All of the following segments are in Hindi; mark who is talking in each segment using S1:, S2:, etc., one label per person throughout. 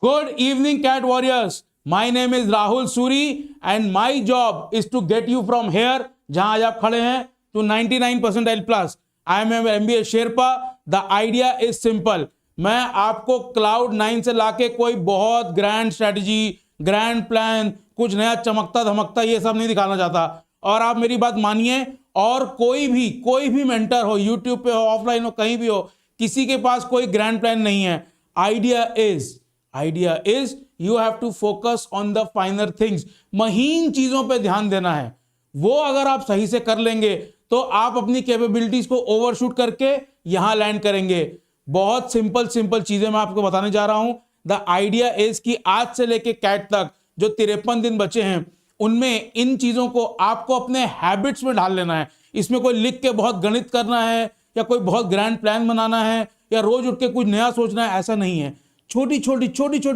S1: Good evening, Cat Warriors. My name is Rahul Suri and my job is to get you from here, जहां आज आप खड़े हैं, to 99 percentile plus. I am an MBA Sherpa. The idea is simple. मैं आपको क्लाउड 9 से लाके कोई बहुत ग्रैंड स्ट्रेटजी, ग्रैंड प्लान, कुछ नया चमकता धमकता ये सब नहीं दिखाना चाहता. और आप मेरी बात मानिए, और कोई भी मेंटर हो, यूट्यूब पे हो, ऑफलाइन हो, कहीं भी हो, किसी के पास कोई ग्रैंड प्लान नहीं है. Idea is you have to focus on the finer things. महीन चीजों पे ध्यान देना है. वो अगर आप सही से कर लेंगे तो आप अपनी कैपेबिलिटीज को ओवरशूट करके यहां लैंड करेंगे. बहुत सिंपल चीजें मैं आपको बताने जा रहा हूं. द आइडिया इज कि आज से लेके कैट तक जो 53 दिन बचे हैं, उनमें इन चीजों को आपको अपने हैबिट्स में ढाल लेना है. इसमें कोई लिख के बहुत गणित करना है या कोई बहुत ग्रैंड प्लान बनाना है या रोज उठ के कुछ नया सोचना है, ऐसा नहीं है. छोटी छोटी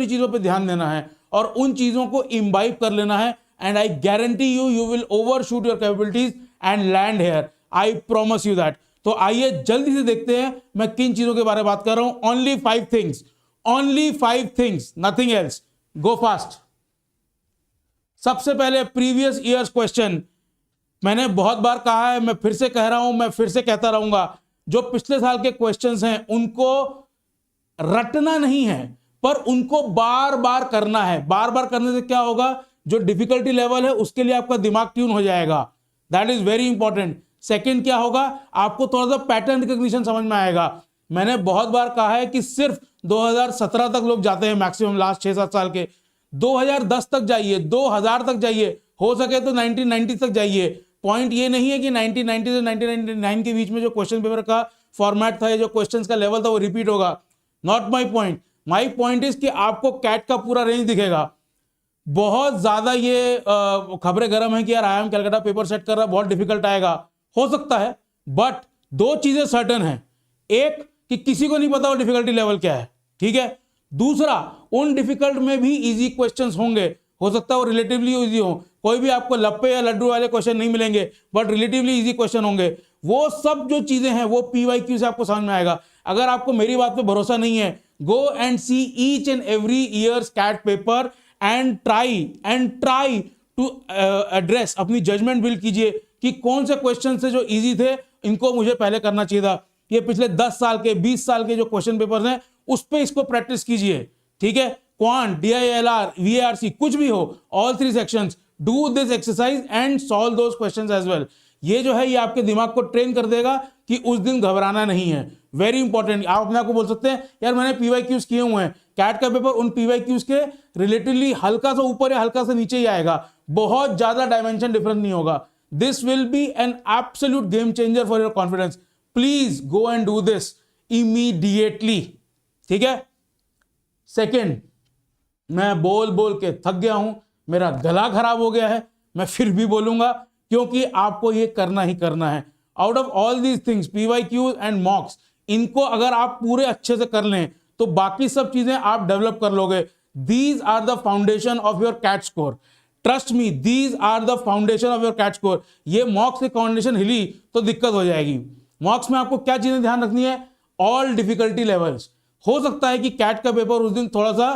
S1: चीजों पे ध्यान देना है और उन चीजों को इम्बाइब कर लेना है. And I guarantee you will overshoot your capabilities and land here. I promise you that. तो आइए जल्दी से देखते हैं मैं किन चीजों के बारे में बात कर रहा हूं. Only 5 things, nothing else. गो फास्ट. सबसे पहले प्रीवियस ईयर्स क्वेश्चन. मैंने बहुत बार कहा है, मैं फिर से कह रहा हूं, मैं फिर से कहता रहूंगा, जो पिछले साल के क्वेश्चंस हैं उनको रटना नहीं है, पर उनको बार बार करना है. बार बार करने से क्या होगा, जो डिफिकल्टी लेवल है उसके लिए आपका दिमाग ट्यून हो जाएगा. That is very important. Second क्या होगा, आपको थोड़ा सा पैटर्न रिकॉग्निशन समझ में आएगा. मैंने बहुत बार कहा है कि सिर्फ 2017 तक लोग जाते हैं मैक्सिमम, लास्ट 6-7 साल के. 2010 तक जाइए, 2000 तक जाइए, हो सके तो 1990 तक जाइए. पॉइंट ये नहीं है कि 1990 से 1999 के बीच में जो क्वेश्चन पेपर का फॉर्मेट था या जो क्वेश्चंस का लेवल था वो रिपीट होगा. Not my point. My point is कि आपको कैट का पूरा रेंज दिखेगा. बहुत ज्यादा ये खबरें गर्म है कि यार IIM कलकत्ता पेपर सेट कर रहा है, बहुत डिफिकल्ट आएगा. हो सकता है, बट दो चीजें सर्टन है. एक कि किसी को नहीं पता वो डिफिकल्टी लेवल क्या है, ठीक है. दूसरा, उन डिफिकल्ट में भी इजी क्वेश्चंस होंगे. हो सकता है वो रिलेटिवली इजी हो. कोई भी आपको लप्पे या लड्डू वाले क्वेश्चन नहीं मिलेंगे, बट रिलेटिवली इजी क्वेश्चन होंगे. वो सब जो चीजें हैं वो PYQ से आपको समझ में आएगा. अगर आपको मेरी बात पे भरोसा नहीं है, go and see each and every years CAT paper and try to address. अपनी जजमेंट बिल्ड कीजिए कि कौन से क्वेश्चन से जो इजी थे इनको मुझे पहले करना चाहिए था. ये पिछले 10 साल के, 20 साल के जो क्वेश्चन पेपर्स हैं उस पे इसको प्रैक्टिस कीजिए, ठीक है. क्वांट, DILR, VARC, कुछ भी हो, all 3 sections, do this exercise and solve those questions as well. ये जो है ये आपके दिमाग को ट्रेन कर देगा कि उस दिन घबराना नहीं है. Very important. आप अपने आप को बोल सकते हैं यार मैंने PYQs किए हुए हैं. कैट का पेपर उन PYQs के रिलेटिवली हल्का सा ऊपर या हल्का सा नीचे ही आएगा. बहुत ज्यादा डायमेंशन डिफरेंस नहीं होगा. This will be an absolute game changer for your confidence. Please go and do this immediately, ठीक है. सेकेंड, मैं बोल के थक गया हूं, मेरा गला खराब हो गया है, मैं फिर भी बोलूंगा क्योंकि आपको ये करना ही करना है. Out of all these things, PYQ and मॉक्स, इनको अगर आप पूरे अच्छे से कर लें तो बाकी सब चीजें आप डेवलप कर लोगे. These are the foundation of your CAT score. Trust me, these are the foundation of your CAT score. ये मॉक्स की फाउंडेशन हिली तो दिक्कत हो जाएगी. मॉक्स में आपको क्या चीजें ध्यान रखनी है, ऑल डिफिकल्टी लेवल्स. हो सकता है कि कैट का पेपर उस दिन थोड़ा सा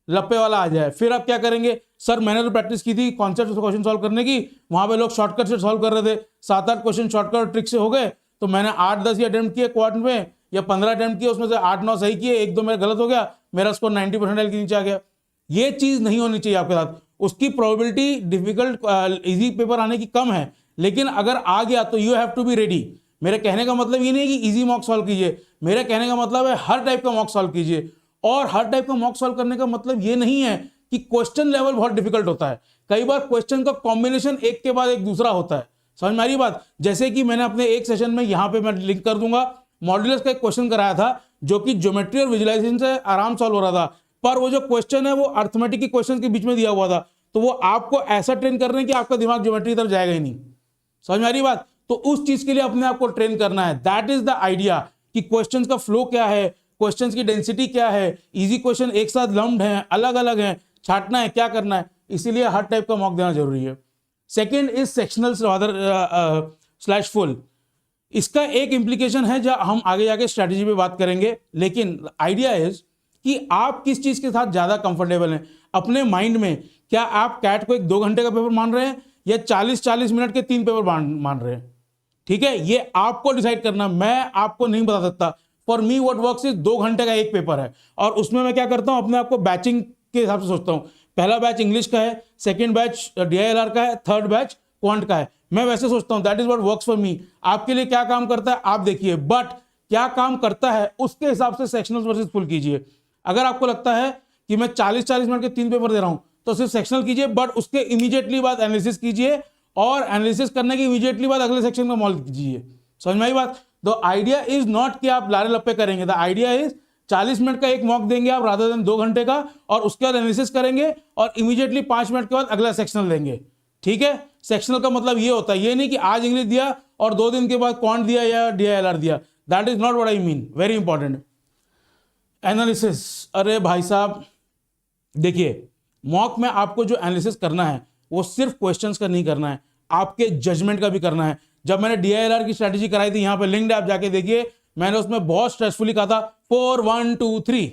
S1: लप्पे वाला आ जाए, फिर आप क्या करेंगे, सर मैंने तो प्रैक्टिस की थी कॉन्सेप्ट से क्वेश्चन सॉल्व करने की, वहां पे लोग शॉर्टकट से सॉल्व कर रहे थे, 7-8 क्वेश्चन शॉर्टकट ट्रिक से हो गए, तो मैंने 8-10 ही अटेम्प्ट किए क्वार्टर में, या 15 अटेम्प्ट किए, उसमें से 8-9 सही किए, 1-2 मेरा गलत हो गया, मेरा स्कोर 90% के नीचे आ गया. ये चीज नहीं होनी चाहिए आपके साथ. उसकी प्रोबेबिलिटी डिफिकल्ट इजी पेपर आने की कम है, लेकिन अगर आ गया तो you have to be ready. मेरे कहने का मतलब ये नहीं कि इजी मॉक सॉल्व कीजिए, मेरे कहने का मतलब है हर टाइप का मॉक सॉल्व कीजिए. और हर टाइप का मॉक सॉल्व करने का मतलब ये नहीं है कि क्वेश्चन लेवल बहुत डिफिकल्ट होता है. कई बार क्वेश्चन का कॉम्बिनेशन एक के बाद एक दूसरा होता है. समझ में आ रही बात. जैसे कि मैंने अपने एक सेशन में यहां पे मैं लिंक कर दूंगा, मॉड्यूलस का एक क्वेश्चन कराया था जो कि ज्योमेट्री और विजुअलाइजेशन से आराम सॉल्व हो रहा था, पर वो जो क्वेश्चन है वो अर्थमेटिक के क्वेश्चन के बीच में दिया हुआ था. तो वो आपको ऐसा ट्रेन कर रहे हैं कि आपका दिमाग ज्योमेट्री की तरफ जाएगा ही नहीं. समझ में आ रही बात. तो उस चीज के लिए अपने आप को ट्रेन करना है. दैट इज द आइडिया कि क्वेश्चंस का फ्लो क्या है, क्वेश्चंस की डेंसिटी क्या है, इजी क्वेश्चन एक साथ लम्प्ड हैं, अलग अलग हैं, छांटना है, क्या करना है. इसीलिए हर टाइप का मॉक देना जरूरी है. Second is sectional slash full. इसका एक इंप्लीकेशन है जो हम आगे जाके स्ट्रैटेजी पे बात करेंगे, लेकिन आइडिया इज कि आप किस चीज के साथ ज्यादा कंफर्टेबल हैं अपने माइंड में। क्या आप कैट को एक 2 घंटे का पेपर मान रहे हैं या 40-40 मिनट के 3 पेपर मान रहे हैं? ठीक है, ये आपको डिसाइड करना, मैं आपको नहीं बता सकता। For me what works is 2 घंटे का एक पेपर है, और उसमें मैं क्या करता हूं, अपने आप को बैचिंग के हिसाब से सोचता हूं। पहला बैच इंग्लिश का है, सेकंड बैच DILR का है, थर्ड बैच क्वांट का है। मैं वैसे सोचता हूं, that is what works for me. आपके लिए क्या काम करता है आप देखिए, बट क्या काम करता है उसके हिसाब से सेक्शनल वर्सेस फुल कीजिए। अगर आपको लगता है कि मैं 40-40 मिनट के 3 पेपर दे रहा हूं तो सिर्फ सेक्शनल कीजिए, बट उसके इमीडिएटली बाद एनालिसिस कीजिए, और एनालिसिस करने के इमीडिएटली बाद अगले सेक्शन का मॉल कीजिए। समझ में आई बात? द आइडिया इज नॉट कि आप लारे लप्पे करेंगे, द आइडिया इज 40 मिनट का एक मॉक देंगे आप रादर देन 2 घंटे का, और उसके बाद एनालिसिस करेंगे और इमीडिएटली 5 मिनट के बाद अगला सेक्शनल देंगे। ठीक है, सेक्शनल का मतलब ये होता है, ये नहीं कि आज इंग्लिश दिया और 2 दिन के बाद क्वांट दिया या DILR दिया। That is not what I mean. Very important analysis. अरे भाई साहब देखिए, मॉक में आपको जो एनालिसिस करना है वो सिर्फ क्वेश्चंस का नहीं करना है, आपके जजमेंट का भी करना है। जब मैंने DILR की स्ट्रैटेजी कराई थी, यहां पे लिंक्ड है, आप जाके देखिए, मैंने उसमें बहुत स्ट्रेसफुली कहा था 4 1 2 3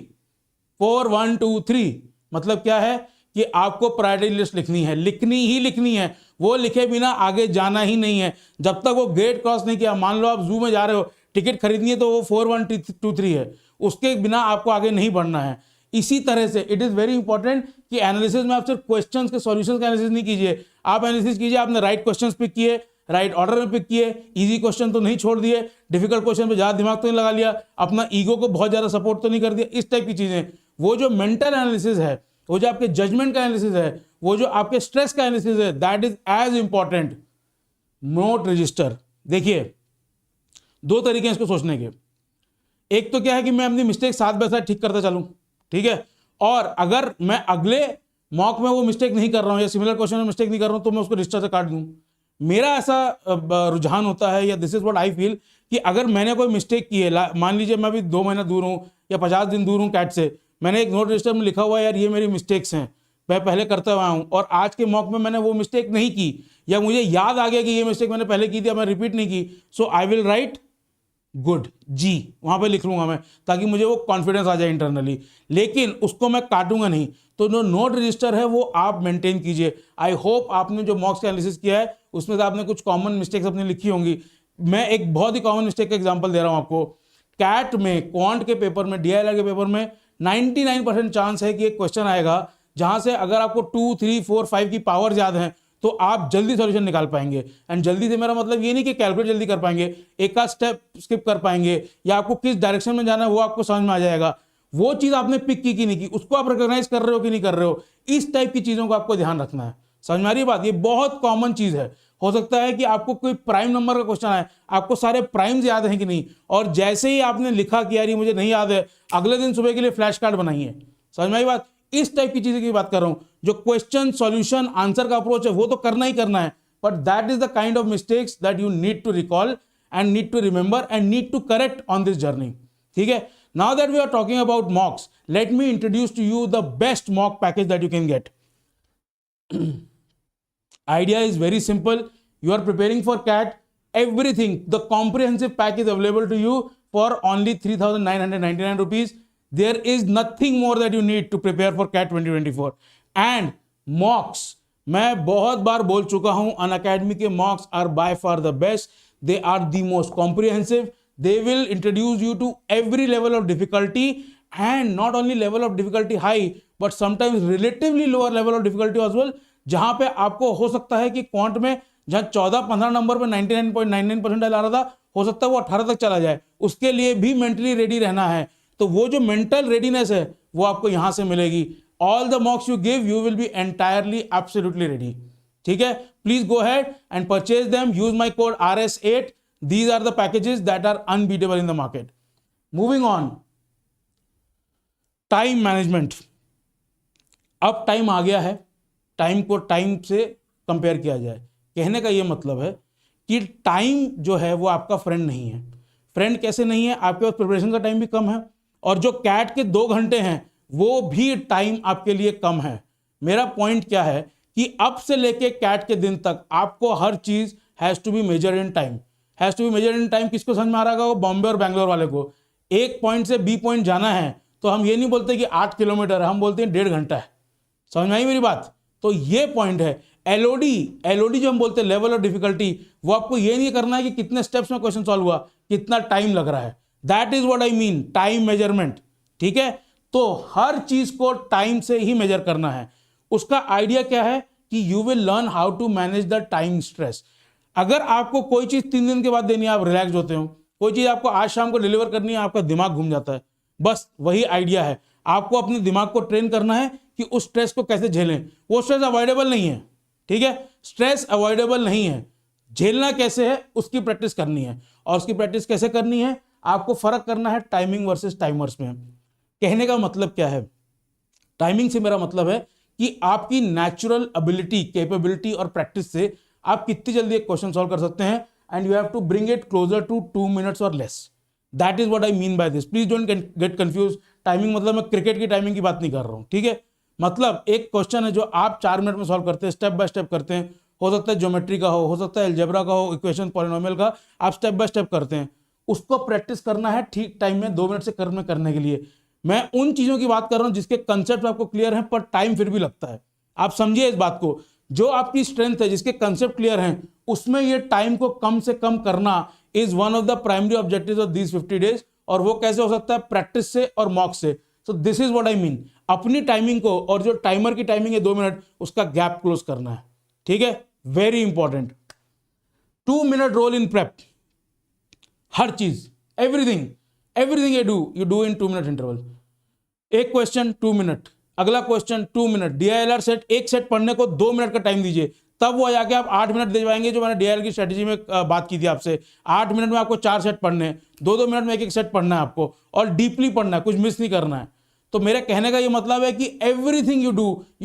S1: 4 1 2 3। मतलब क्या है कि आपको प्रायोरिटी लिस्ट लिखनी है, लिखनी ही लिखनी है। वो लिखे बिना आगे जाना ही नहीं है। जब तक वो गेट क्रॉस नहीं किया, मान लो आप जू में जा रहे हो, टिकट खरीदनी है तो वो 4 1 2 3 है, उसके बिना आपको आगे नहीं बढ़ना है। इसी तरह से इट इज वेरी इंपॉर्टेंट कि एनालिसिस में आप सिर्फ क्वेश्चंस के सॉल्यूशंस का एनालिसिस नहीं कीजिए, आप एनालिसिस कीजिए आपने राइट क्वेश्चंस पिक किए, राइट ऑर्डर में पिक किए, इजी क्वेश्चन तो नहीं छोड़ दिए, डिफिकल्ट क्वेश्चन पे ज्यादा दिमाग तो नहीं लगा लिया, अपना ईगो को बहुत ज्यादा सपोर्ट तो नहीं कर दिया, इस टाइप की चीजें। वो जो मेंटल एनालिसिस है, वो जो आपके जजमेंट का एनालिसिस है, वो जो आपके स्ट्रेस का एनालिसिस है, that is as important. Note register. देखिए 2 तरीके हैं इसको सोचने के। एक तो क्या है कि मैं अपनी मिस्टेक साथ बाय साथ ठीक करता चलूं, ठीक है, और अगर मैं अगले मॉक में वो मिस्टेक नहीं कर रहा हूं या सिमिलर क्वेश्चन में मिस्टेक नहीं कर रहा हूं तो मैं उसको रजिस्टर से काट दूं। मेरा ऐसा रुझान होता है, या this is what I feel, कि अगर मैंने कोई मिस्टेक की है, मान लीजिए मैं अभी 2 महीना दूर हूं या 50 दिन दूर हूं कैट से, मैंने एक नोट रजिस्टर में लिखा हुआ है यार ये मेरी मिस्टेक्स हैं, मैं पहले करता हुआ हूं, और आज के मॉक में मैंने वो मिस्टेक नहीं की, या मुझे याद आ गया कि ये मिस्टेक मैंने पहले की थी, मैं रिपीट नहीं की, सो आई विल राइट गुड जी, वहां पे लिख लूंगा मैं, ताकि मुझे वो कॉन्फिडेंस आ जाए इंटरनली। लेकिन उसको मैं काटूंगा नहीं। तो जो नोट रजिस्टर है वो आप मेंटेन कीजिए। आई होप आपने जो मॉक्स का एनालिसिस किया है उसमें से आपने कुछ कॉमन मिस्टेक्स अपनी लिखी होंगी। मैं एक बहुत ही कॉमन मिस्टेक का एग्जांपल दे रहा हूं आपको। कैट में, क्वांट के पेपर में, DILR के पेपर में 99% चांस है कि एक क्वेश्चन आएगा जहां से अगर आपको 2 3 4 5 की पावर याद है तो आप जल्दी सॉल्यूशन निकाल पाएंगे। एंड जल्दी से मेरा मतलब ये नहीं कि कैलकुलेट जल्दी कर पाएंगे, एक का स्टेप स्किप कर पाएंगे, या आपको किस डायरेक्शन में जाना है वो आपको समझ में आ जाएगा। वो चीज आपने पिक की कि नहीं की, उसको आप रिकॉग्नाइज कर रहे हो कि नहीं कर रहे हो, इस टाइप की चीजों को आपको ध्यान रखना है। समझ में आ रही है बात? ये बहुत कॉमन चीज है। हो सकता है कि आपको कोई प्राइम नंबर का क्वेश्चन आए, आपको सारे प्राइम्स याद हैं कि नहीं, और जैसे ही आपने लिखा कि यार ये मुझे नहीं याद है, अगले दिन सुबह के लिए फ्लैश कार्ड बनाइए। समझ में आई बात? इस टाइप की चीजें की बात कर रहा हूं। जो क्वेश्चन सॉल्यूशन आंसर का अप्रोच है वो तो करना ही करना है, but that is the kind of mistakes that you need to recall and need to remember and need to correct on this journey. ठीक है, now that we are talking about mocks, let me introduce to you the best mock package that you can get. Idea is very simple. You are preparing for CAT. Everything, the comprehensive pack is available to you for only 3,999 rupees. There is nothing more that you need to prepare for CAT 2024. And mocks, मैं बहुत बार बोल चुका हूं, अनअकैडमी के mocks are by far the best. They are the most comprehensive. They will introduce you to every level of difficulty, and not only level of difficulty high, but sometimes relatively lower level of difficulty as well. जहां पे आपको हो सकता है कि क्वांट में जहां 14-15 नंबर पे 99.99% आ रहा था, हो सकता है वो 18 तक चला जाए, उसके लिए भी मेंटली रेडी रहना है। तो वो जो मेंटल रेडीनेस है वो आपको यहां से मिलेगी। All the mocks you give, you will be entirely absolutely ready. ठीक है, please go ahead and purchase them, use my code RS8. These are the packages that are unbeatable in the market. Moving on, time management. अब टाइम आ गया है, टाइम को टाइम से कंपेयर किया जाए। कहने का यह मतलब है कि टाइम जो है वो आपका फ्रेंड नहीं है। फ्रेंड कैसे नहीं है? आपके पास प्रिपरेशन का टाइम भी कम है, और जो कैट के 2 घंटे हैं वो भी टाइम आपके लिए कम है। मेरा पॉइंट क्या है कि अब से लेके कैट के दिन तक आपको हर चीज has to be measured in time. Has to be measured in time किसको समझ में आ रहा होगा? बॉम्बे और बैंगलोर वाले को। एक पॉइंट से बी पॉइंट जाना है तो हम ये नहीं बोलते कि 8 किलोमीटर है, हम बोलते हैं 1.5 घंटा है। समझ में आई मेरी बात? तो ये पॉइंट है। एलओडी जो हम बोलते हैं, लेवल ऑफ डिफिकल्टी, वो आपको ये नहीं करना है कि कितने स्टेप्स में क्वेश्चन सॉल्व हुआ, कितना टाइम लग रहा है। That is what I mean, time measurement. ठीक है, तो हर चीज को टाइम से ही मेजर करना है। उसका आइडिया क्या है कि you will learn how to manage the time stress. अगर आपको कोई चीज 3 दिन के बाद देनी है, आप रिलैक्स होते हो, कोई चीज आपको आज शाम को डिलीवर करनी है, आपका दिमाग घूम जाता है। बस वही आइडिया है, आपको अपने दिमाग को ट्रेन करना है कि उस स्ट्रेस को कैसे झेलें। वो स्ट्रेस अवॉइडेबल नहीं है, ठीक है, स्ट्रेस अवॉइडेबल नहीं है, झेलना कैसे है उसकी प्रैक्टिस करनी है। और उसकी प्रैक्टिस कैसे करनी है, आपको फर्क करना है टाइमिंग वर्सेस टाइमर्स में। कहने का मतलब क्या है, टाइमिंग से मेरा मतलब है कि आपकी नेचुरल एबिलिटी, कैपेबिलिटी और प्रैक्टिस से आप कितनी जल्दी एक क्वेश्चन सॉल्व कर सकते हैं, and you have to bring it closer to 2 minutes और less. That is what I mean by this. Please don't get confuse. Timing मतलब मैं क्रिकेट की टाइमिंग की बात नहीं कर रहा हूं, ठीक है। मतलब एक क्वेश्चन है जो आप 4 मिनट में सॉल्व करते हैं, स्टेप बाय स्टेप करते हैं, हो सकता है ज्योमेट्री का हो सकता है अलजेब्रा का हो, इक्वेशन पॉलिनोमियल का, आप स्टेप बाय स्टेप करते हैं, उसको प्रैक्टिस करना है ठीक टाइम में 2 मिनट से करने के लिए। मैं उन चीजों की बात कर रहा हूं जिसके कंसेप्ट आपको क्लियर हैं पर टाइम फिर भी लगता है। आप समझिए इस बात को, जो आपकी स्ट्रेंथ है, जिसके कंसेप्ट क्लियर हैं, उसमें ये टाइम को कम से कम करना is one of the primary objectives of these 50 days. और वो कैसे हो सकता है, प्रैक्टिस से और मॉक से। So this is what I mean, अपनी टाइमिंग को और जो टाइमर की टाइमिंग है 2 मिनट, उसका गैप क्लोज करना है, ठीक है, very important. 2 minute rule in prep, हर चीज, everything you do in 2 minute interval. एक क्वेश्चन 2 मिनट, अगला क्वेश्चन 2 मिनट, डीआईएलआर सेट, एक सेट पढ़ने को 2 मिनट का टाइम दीजिए, तब वो जाके आप 8 मिनट दे पाएंगे। जो मैंने डीआईएल की स्ट्रेटेजी में बात की थी आपसे, 8 मिनट में आपको 4 सेट पढ़ने हैं, 2-2 मिनट में एक सेट पढ़ना है आपको, और डीपली पढ़ना है, कुछ मिस नहीं करना है। तो मेरे कहने का ये मतलब है कि everything you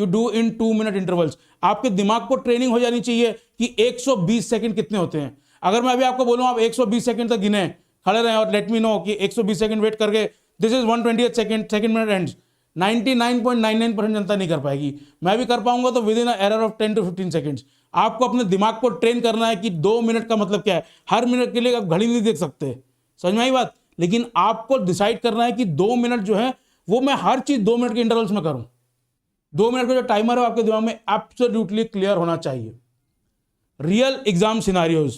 S1: do in 2 minute intervals. आपके दिमाग को ट्रेनिंग हो जानी चाहिए कि 120 सेकंड कितने होते हैं। अगर मैं अभी आपको बोलूं आप 120 सेकंड तक गिने, खड़े रहें और लेट मी नो कि 120 सेकंड वेट करके this is 120 second minute ends, 99.99% जनता नहीं कर पाएगी। मैं भी कर पाऊंगा तो with in error of 10 to 15 seconds. आपको अपने दिमाग को ट्रेन करना है कि 2 मिनट का मतलब क्या है। हर मिनट के लिए आप घड़ी नहीं देख सकते, समझ में आई बात, लेकिन आपको डिसाइड करना है कि 2 मिनट जो है वो मैं हर चीज 2 मिनट के इंटरवल्स में करूं। 2 मिनट का जो टाइमर है आपके दिमाग में एब्सोल्युटली क्लियर होना चाहिए। रियल एग्जाम सिनारियोज,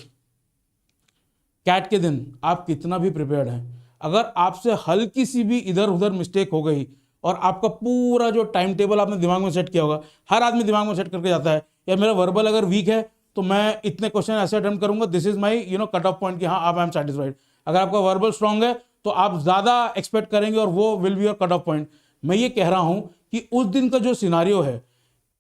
S1: कैट के दिन आप कितना भी प्रिपेयर्ड हैं, अगर आपसे हल्की सी भी इधर उधर मिस्टेक हो गई और आपका पूरा जो टाइम टेबल आपने दिमाग में सेट किया होगा, हर आदमी दिमाग में सेट करके जाता है, यार मेरा वर्बल अगर वीक है तो मैं इतने क्वेश्चन ऐसे अटेम्प्ट करूंगा, this is my cut off point कि हाँ अब आई एम सेटिस्फाइड। अगर आपका वर्बल स्ट्रांग है तो आप ज्यादा एक्सपेक्ट करेंगे और वो will be your cut off point. मैं ये कह रहा हूं कि उस दिन का जो सिनारियो है,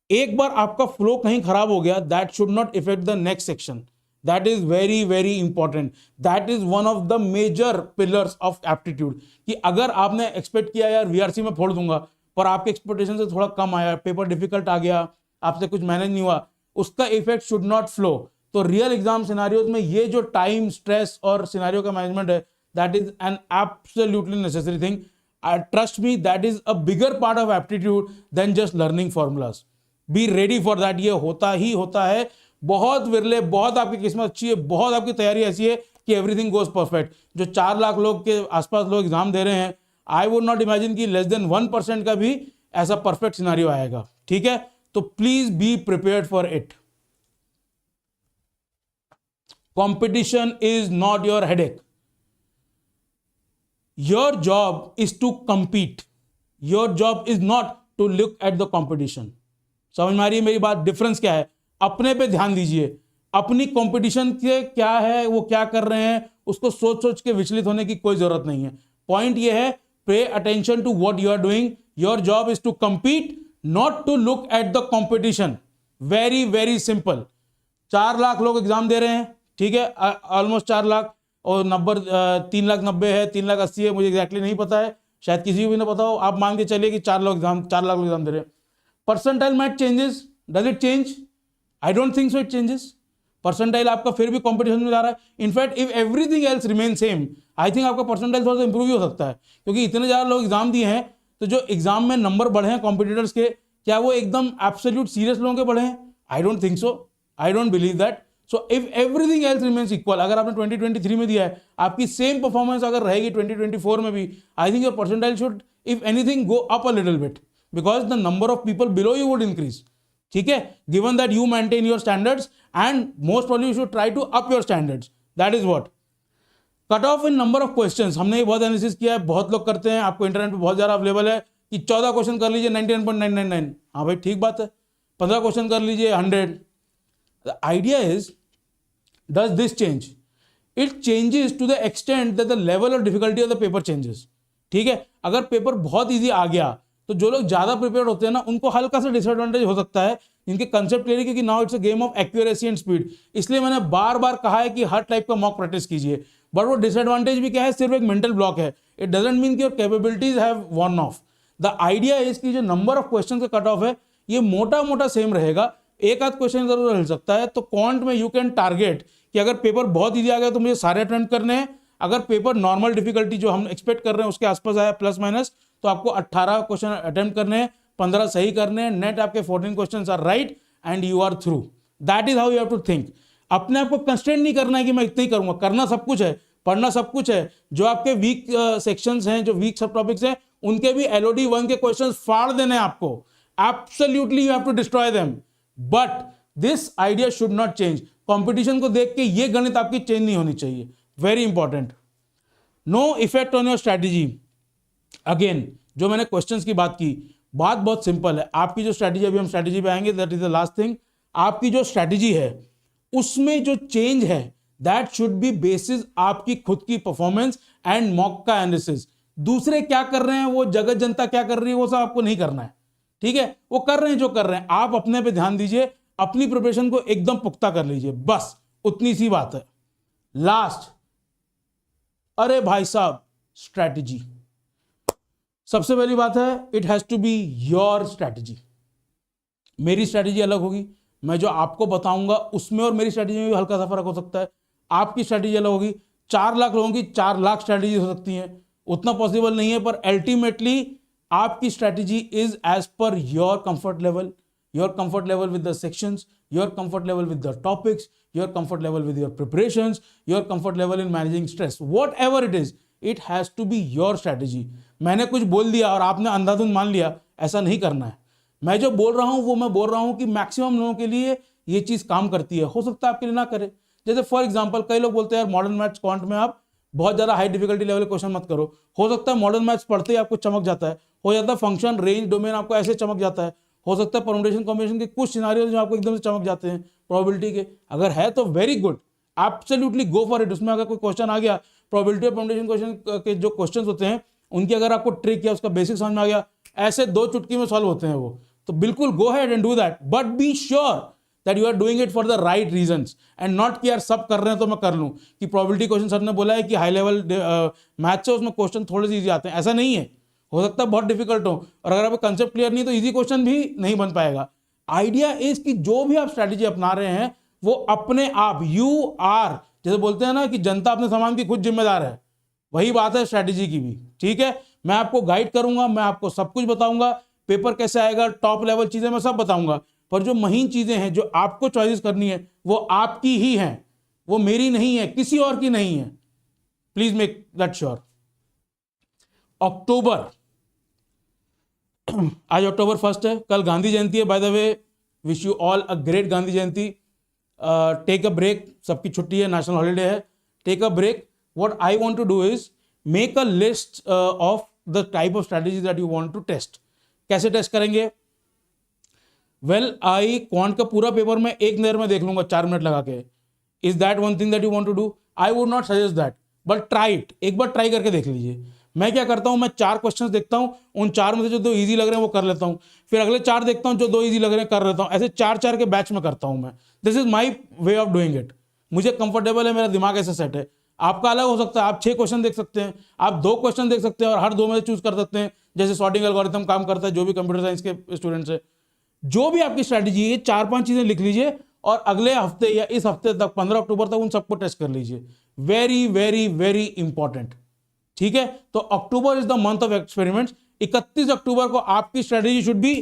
S1: एक बार आपका फ्लो कहीं खराब हो गया, that should not effect the next section. That is very very important. That is one of the major pillars of aptitude. कि अगर आपने एक्सपेक्ट किया यार वीआरसी में फोड़ दूंगा, पर आपके एक्सपेक्टेशन से थोड़ा कम आया, पेपर डिफिकल्ट आ गया, आपसे कुछ मैनेज नहीं हुआ, उसका इफेक्ट शुड नॉट फ्लो। तो रियल एग्जाम सिनारियोज में ये जो टाइम, स्ट्रेस और सिनारियो का मैनेजमेंट है, that is an absolutely necessary thing. Trust me, that is a bigger part of aptitude than just learning formulas. Be ready for that. ये होता ही होता है, बहुत विरले, बहुत आपकी किस्मत अच्छी है, बहुत आपकी तैयारी ऐसी है कि एवरीथिंग गोज परफेक्ट। जो 4 लाख लोग के आसपास लोग एग्जाम दे रहे हैं, आई वुड नॉट इमेजिन कि लेस देन 1% का भी ऐसा परफेक्ट सिनारियो आएगा, ठीक है। तो please be prepared for it. Competition is not your headache, your job is to compete, your job is not to look at the competition. समझ में आ रही है मेरी बात? डिफरेंस क्या है? अपने पे ध्यान दीजिए, अपनी कंपटीशन के क्या है, वो क्या कर रहे हैं, उसको सोच सोच के विचलित होने की कोई जरूरत नहीं है। पॉइंट ये है, pay attention to what you are doing, your job is to compete, not to look at the competition. Very very simple. 4 lakh लोग एग्जाम दे रहे हैं, ठीक है, ऑलमोस्ट 4 लाख, और 3,90,000 है, 3,80,000 है, मुझे एग्जैक्टली नहीं पता है, शायद किसी को भी ना पता हो। आप मान के चलिए कि 4 लाख लोग एग्जाम दे रहे हैं। Percentile match changes, does it change? I don't think so it changes. Percentile आपका फिर भी कंपटीशन में जा रहा है। In fact if everything else remain same, I think आपका परसेंटाइल थोड़ा सा इंप्रूव ही हो सकता है, क्योंकि इतने ज्यादा लोग एग्जाम दिए हैं। तो जो एग्जाम में नंबर बढ़े हैं कॉम्पिटिटर्स के, क्या वो एकदम एब्सोल्यूट सीरियस लोगों के बढ़े हैं? I don't think so, I don't believe that. So if everything else remains equal, अगर आपने 2023 में दिया है, आपकी सेम परफॉर्मेंस अगर रहेगी 2024 में भी, I think your percentile should if anything go up a little bit, because the number of people below you would increase. ठीक है, given that you maintain your standards and most probably you should try to up your standards. That is what. Cut off in number of questions, हमने ये बहुत एनालिसिस किया है, बहुत लोग करते हैं, आपको इंटरनेट पे बहुत ज़्यादा अवेलेबल है कि 14 क्वेश्चन कर लीजिए 99.999. हाँ भाई ठीक बात है. 15 क्वेश्चन कर लीजिए 100. The idea is, does this change? It changes to the extent that the level of difficulty of the paper changes. ठीक है, अगर पेपर बहुत ईजी आ गया तो जो लोग ज्यादा प्रिपेयर होते हैं ना, उनको हल्का सा डिसएडवांटेज हो सकता है. इनके कंसेप्ट क्लियर है, क्योंकि now it's a game of accuracy and speed. इसलिए मैंने बार बार कहा है कि हर टाइप का मॉक प्रैक्टिस कीजिए. बट वो डिसएडवांटेज भी क्या है? सिर्फ एक मेंटल ब्लॉक है. इट डजंट मीन कि your capabilities have worn off. The idea is कि जो नंबर ऑफ क्वेश्चन का कट ऑफ है ये मोटा मोटा सेम रहेगा. एक आध क्वेश्चन जरूर हिल सकता है. तो क्वांट में यू कैन टारगेट कि अगर पेपर बहुत ईजी आ गया तो मुझे सारे अटेम्प्ट करने हैं. अगर पेपर नॉर्मल डिफिकल्टी जो हम एक्सपेक्ट कर रहे हैं उसके आसपास आया प्लस माइनस, तो आपको 18 क्वेश्चन अटेम्प्ट करने हैं, 15 सही करने हैं. नेट आपके 14 questions are right and you are through. That is how you have to think. अपने आप को कंस्ट्रेंट नहीं करना है कि मैं इतना ही करूंगा. करना सब कुछ है, पढ़ना सब कुछ है. जो आपके वीक सेक्शंस हैं, जो वीक सब टॉपिक्स हैं, उनके भी LOD 1 के क्वेश्चंस फाड़ देने हैं आपको. Absolutely you have to destroy them. But this idea should not change. Competition को देख के ये गणित आपकी चेंज नहीं होनी चाहिए. Very important. No effect on your strategy. Again जो मैंने क्वेश्चंस की बात की, बात बहुत सिंपल है. आपकी जो स्ट्रैटेजी, अभी हम स्ट्रैटेजी पे आएंगे, that is the last thing. आपकी जो स्ट्रैटेजी है उसमें जो चेंज है दैट शुड बी बेसिस आपकी खुद की परफॉर्मेंस एंड मॉक का एनालिसिस. दूसरे क्या कर रहे हैं, वो जगत जनता क्या कर रही है, वो सब आपको नहीं करना है. ठीक है, वो कर रहे हैं जो कर रहे हैं, आप अपने पे ध्यान दीजिए. अपनी प्रिपरेशन को एकदम पुख्ता कर लीजिए. बस उतनी सी बात है. लास्ट, अरे भाई साहब, स्ट्रैटेजी. सबसे पहली बात है, it has to be your strategy. मेरी स्ट्रैटेजी अलग होगी. मैं जो आपको बताऊंगा उसमें और मेरी स्ट्रैटेजी में भी हल्का सा फर्क हो सकता है. आपकी स्ट्रैटेजी अलग होगी. 4 लाख लोगों की 4 लाख स्ट्रैटेजी हो सकती हैं. उतना पॉसिबल नहीं है, पर अल्टीमेटली आपकी strategy is as per your comfort level. Your comfort level with the sections, your comfort level with the topics, your comfort level with your preparations, your comfort level in managing stress. Whatever it is, it has to be your strategy. मैंने कुछ बोल दिया और आपने अंधाधुंध मान लिया, ऐसा नहीं करना है. मैं जो बोल रहा हूं वो मैं बोल रहा हूं कि मैक्सिमम लोगों के लिए ये चीज काम करती है. हो सकता है आपके लिए ना करे. जैसे फॉर एग्जांपल, कई लोग बोलते हैं यार मॉडर्न मैथ्स क्वांट में आप बहुत ज्यादा हाई डिफिकल्टी लेवल क्वेश्चन मत करो. हो सकता है मॉडर्न मैथ्स पढ़ते ही आपको चमक जाता है. हो जाता है फंक्शन, रेंज, डोमेन आपको ऐसे चमक जाता है. हो सकता है परम्यूटेशन कॉम्बिनेशन के कुछ सिनारियोज जो आपको एकदम से चमक जाते हैं प्रोबेबिलिटी के. अगर है तो very good, absolutely go for it. उसमें अगर कोई क्वेश्चन आ गया, प्रोबेबिलिटी और परम्यूटेशन क्वेश्चन के जो क्वेश्चन होते हैं उनकी अगर आपको ट्रिक या उसका बेसिक समझ में आ गया, ऐसे 2 चुटकी में सॉल्व होते हैं वो, तो बिल्कुल go ahead and do that. But be sure that you are doing it for the right reasons and not कि यार सब कर रहे हैं तो मैं कर लूं. कि प्रोबेबिलिटी क्वेश्चन सर ने बोला है कि हाई लेवल मैथ्स है, उसमें क्वेश्चन थोड़े से ईजी आते हैं. ऐसा नहीं है. हो सकता है बहुत डिफिकल्ट हो, और अगर आपको कंसेप्ट क्लियर नहीं तो ईजी क्वेश्चन भी नहीं बन पाएगा. आइडिया इज कि जो भी आप स्ट्रैटेजी अपना रहे हैं वो अपने आप, यू आर, जैसे बोलते हैं ना कि जनता अपने सामान की खुद जिम्मेदार है, वही बात है स्ट्रैटेजी की भी. ठीक है, मैं आपको गाइड करूंगा, मैं आपको सब कुछ बताऊंगा, पेपर कैसे आएगा, टॉप लेवल चीजें मैं सब बताऊंगा. पर जो महीन चीजें हैं जो आपको चॉइस करनी है वो आपकी ही हैं, वो मेरी नहीं है, किसी और की नहीं है. Please make that sure. October, आज अक्टूबर 1 है, कल गांधी जयंती है. By the way, wish you all a great Gandhi Jayanti. Take a break, सबकी छुट्टी है, नेशनल हॉलीडे है. Take a break. What I want to do is make a list of the type of strategy that you want to test. कैसे टेस्ट करेंगे? वेल, आई क्वांट का पूरा पेपर मैं एक नजर में देख लूंगा 4 मिनट लगा के. Is that one thing that you want to do? I would not suggest that, but try it. एक बार ट्राई करके देख लीजिए. मैं क्या करता हूं, मैं 4 क्वेश्चंस देखता हूं, उन 4 में से जो 2 इजी लग रहे हैं वो कर लेता हूं, फिर अगले 4 देखता हूं, जो 2 इजी लग रहे हैं कर लेता हूं. ऐसे 4-4 के बैच में करता हूं मैं. This is my way of doing it. मुझे कंफर्टेबल है, मेरा दिमाग ऐसे सेट है. आपका अलग हो सकता है. आप 6 क्वेश्चन देख सकते हैं, आप 2 क्वेश्चन देख सकते हैं और हर 2 में से चूज कर सकते हैं, जैसे सॉर्टिंग एल्गोरिथम काम करता है जो भी कंप्यूटर साइंस के स्टूडेंट्स है. जो भी आपकी स्ट्रैटेजी है, 4-5 चीजें लिख लीजिए और अगले हफ्ते या इस हफ्ते तक 15 अक्टूबर तक उन सबको टेस्ट कर लीजिए. Very very very important. ठीक है, तो October is the month of experiments. 31 अक्टूबर को आपकी स्ट्रैटेजी शुड बी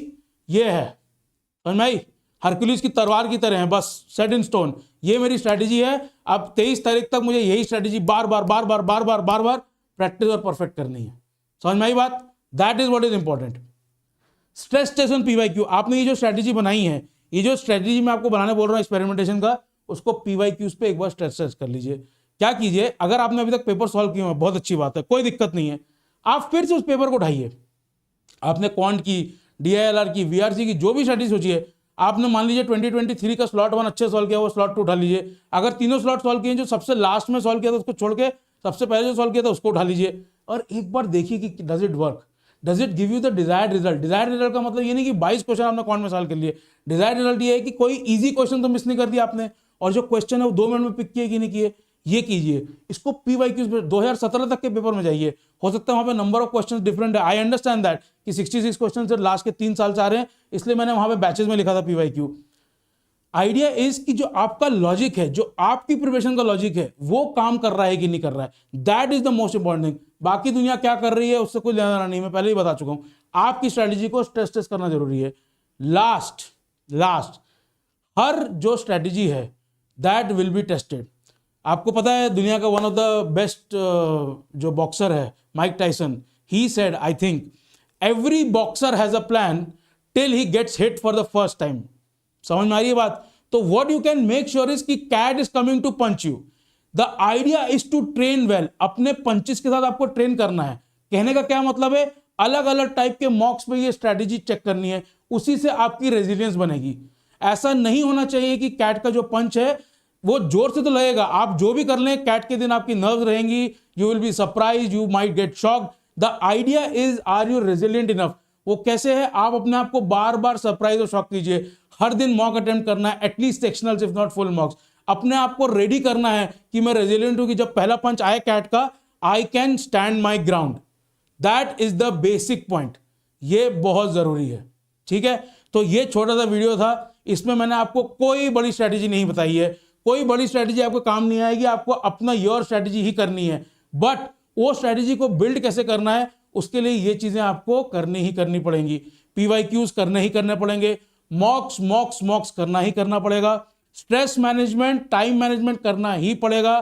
S1: ये है. समझ में आई? हरकुलिस की तलवार की तरह है, बस सेट इन स्टोन. ये मेरी स्ट्रैटेजी है. अब 23 तारीख तक मुझे यही स्ट्रैटेजी बार बार प्रैक्टिस और परफेक्ट करनी है. समझ में आई बात? That is what is important. Stress test on PYQ, आपने ये जो स्ट्रेटेजी बनाई है, ये जो स्ट्रेटेजी मैं आपको बनाने बोल रहा हूँ एक्सपेरिमेंटेशन का, उसको पीवाईक्यूज पे एक बार स्ट्रेस टेस्ट कर लीजिए। क्या कीजिए, अगर आपने अभी तक पेपर सॉल्व किए हैं बहुत अच्छी बात है, कोई दिक्कत नहीं है, आप फिर से उस पेपर को उठाइए। आपने क्वांट की, डीआईएलआर की, वीआरसी की, जो भी स्ट्रेटेजी सोचिए, आपने मान लीजिए 2023 का स्लॉट 1 अच्छे सॉल्व किया, वो स्लॉट 2 उठा लीजिए। अगर तीनों स्लॉट सॉल्व किए, जो सबसे लास्ट में सॉल्व किया था उसको छोड़ के सबसे पहले जो सॉल्व किया था उसको उठा लीजिए, और एक बार देखिए कि does it work, does it give you the desired result. Desired result का मतलब ये नहीं कि 22 क्वेश्चन आपने क्वांट में सॉल्व कर लिए। डिजायर्ड रिजल्ट ये है कि कोई इजी क्वेश्चन तो मिस नहीं कर दिया आपने, और जो क्वेश्चन है वो 2 मिनट में पिक किए कि नहीं किए, ये कीजिए। इसको पीवाईक्यूज पे 2017 तक के पेपर में जाइए, हो सकता है वहां पे नंबर ऑफ क्वेश्चंस डिफरेंट है। आई अंडरस्टैंड दैट कि 66 क्वेश्चन से लास्ट के 3 साल से आ रहे हैं, इसलिए मैंने वहां पे बैचेस में लिखा था पीवाईक्यू। आइडिया इज कि जो आपका लॉजिक है, जो आपकी प्रिपरेशन का लॉजिक है, वो काम कर रहा है कि नहीं कर रहा है, that is the most important thing. बाकी दुनिया क्या कर रही है उससे कोई लेना देना नहीं, मैं पहले ही बता चुका हूं। आपकी स्ट्रेटेजी को स्ट्रेस टेस्ट करना जरूरी है। लास्ट हर जो स्ट्रेटेजी है दैट विल बी टेस्टेड। आपको पता है दुनिया का वन ऑफ द बेस्ट जो बॉक्सर है Mike Tyson, he said I think every boxer has a plan till he gets hit for the first time. समझ में आ रही है बात? तो what you can make sure is कि CAT is coming to punch you. The idea is to train well. अपने पंचेस के साथ आपको ट्रेन करना है। कहने का क्या मतलब है, अलग अलग टाइप के मॉक्स पे ये स्ट्रेटेजी चेक करनी है, उसी से आपकी रेजिलियंस बनेगी। ऐसा नहीं होना चाहिए कि कैट का जो पंच है वो जोर से तो लगेगा, आप जो भी कर लें कैट के दिन आपकी नर्व्स रहेंगी, you will be surprise, you might get shocked. The idea is are you resilient enough. वो कैसे है, आप अपने आप को बार बार सरप्राइज और शॉक कीजिए। हर दिन मॉक अटेम्प्ट करना है, at least sectionals if not full mocks. अपने आप को रेडी करना है कि मैं रेजिलियंट हूं, कि जब पहला पंच आए कैट का, I can stand my ground. That is the basic point. ये बहुत जरूरी है, ठीक है। तो ये छोटा सा वीडियो था, इसमें मैंने आपको कोई बड़ी स्ट्रैटेजी नहीं बताई है, कोई बड़ी स्ट्रैटेजी आपको काम नहीं आएगी, आपको अपना योर स्ट्रैटेजी ही करनी है। बट वो स्ट्रैटेजी को बिल्ड कैसे करना है, उसके लिए ये चीजें आपको करनी ही करनी पड़ेंगी। पीवाईक्यूज करने ही करने पड़ेंगे, मॉक्स करना ही करना पड़ेगा, स्ट्रेस मैनेजमेंट, टाइम मैनेजमेंट करना ही पड़ेगा।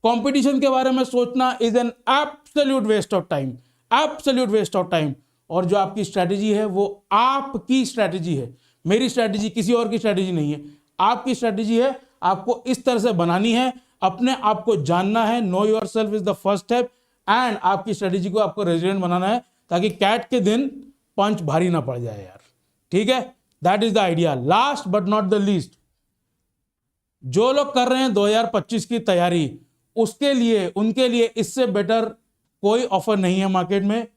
S1: कंपटीशन के बारे में सोचना is an absolute waste of time, absolute waste of time. और जो आपकी स्ट्रैटेजी है वो आपकी स्ट्रैटेजी है, मेरी स्ट्रैटेजी किसी और की स्ट्रैटेजी नहीं है, आपकी स्ट्रैटेजी है। आपको इस तरह से बनानी है, अपने आप को जानना है। No yourself is the first step, and आपकी स्ट्रैटेजी को आपको रेजिलिएंट बनाना है, ताकि कैट के दिन पंच भारी ना पड़ जाए यार, ठीक है। That is the idea. Last but not the least, जो लोग कर रहे हैं 2025 की तैयारी, उसके लिए, उनके लिए इससे बेटर कोई ऑफर नहीं है मार्केट में।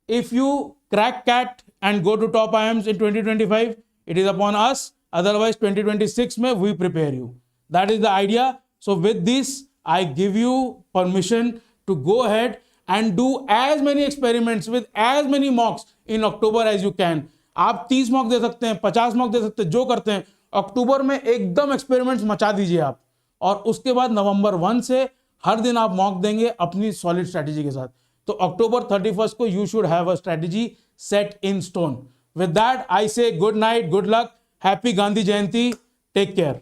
S1: If you crack CAT and go to top IIMs in 2025, it is upon us, otherwise 2026 में we prepare you. That is the idea. So with this I give you permission to go ahead and do as many experiments with as many mocks in October as you can. आप 30 मॉक दे सकते हैं, 50 मॉक दे सकते हैं, जो करते हैं अक्टूबर में एकदम एक्सपेरिमेंट्स मचा दीजिए आप, और उसके बाद नवंबर 1 से हर दिन आप मॉक देंगे अपनी सॉलिड स्ट्रैटेजी के साथ। तो अक्टूबर 31 को you should have a strategy set in stone. With that I say good night, good luck, happy Gandhi Jayanti, take care.